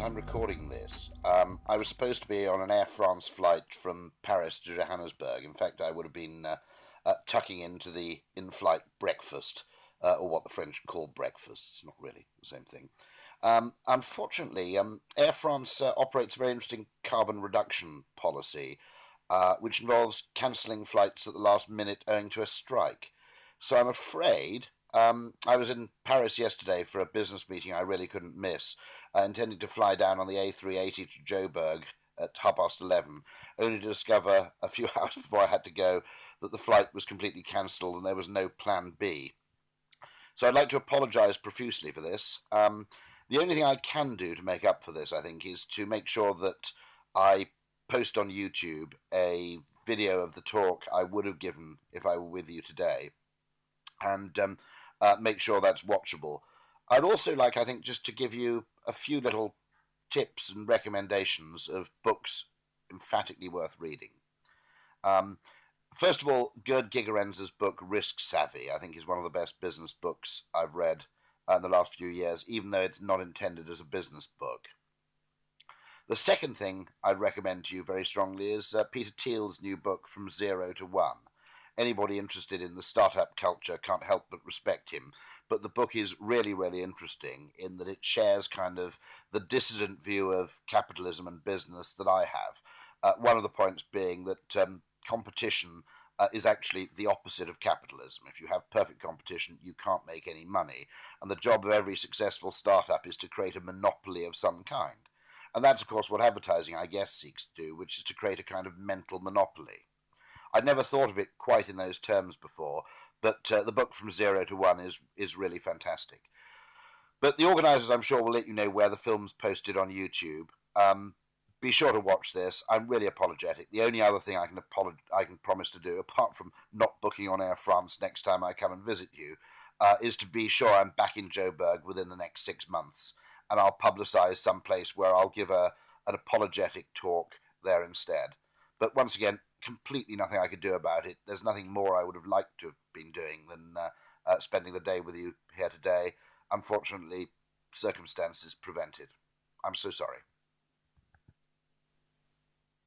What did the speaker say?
moment I'm recording this, I was supposed to be on an Air France flight from Paris to Johannesburg. In fact, I would have been tucking into the in-flight breakfast, or what the French call breakfast. It's not really the same thing. Unfortunately, Air France operates a very interesting carbon reduction policy, which involves cancelling flights at the last minute owing to a strike. So I'm afraid I was in Paris yesterday for a business meeting I really couldn't miss, intending to fly down on the A380 to Joburg at 11:30, only to discover a few hours before I had to go that the flight was completely cancelled and there was no plan B. So I'd like to apologise profusely for this. The only thing I can do to make up for this, I think, is to make sure that I post on YouTube a video of the talk I would have given if I were with you today, and make sure that's watchable. I'd also like, I think, just to give you a few little tips and recommendations of books emphatically worth reading. First of all, Gerd Gigerenz's book Risk Savvy, I think, is one of the best business books I've read in the last few years, even though it's not intended as a business book. The second thing I'd recommend to you very strongly is Peter Thiel's new book, From Zero to One. Anybody interested in the startup culture can't help but respect him, but the book is really, really interesting in that it shares kind of the dissident view of capitalism and business that I have. One of the points being that competition is actually the opposite of capitalism. If you have perfect competition, you can't make any money, and the job of every successful startup is to create a monopoly of some kind. And that's, of course, what advertising, I guess, seeks to do, which is to create a kind of mental monopoly. I'd never thought of it quite in those terms before, but the book From Zero to One is really fantastic. But the organisers, I'm sure, will let you know where the film's posted on YouTube. Be sure to watch this. I'm really apologetic. The only other thing I can promise to do, apart from not booking on Air France next time I come and visit you, is to be sure I'm back in Joburg within the next 6 months, and I'll publicise some place where I'll give an apologetic talk there instead. But once again, completely nothing I could do about it. There's nothing more I would have liked to have been doing than spending the day with you here today. Unfortunately, circumstances prevented. I'm so sorry.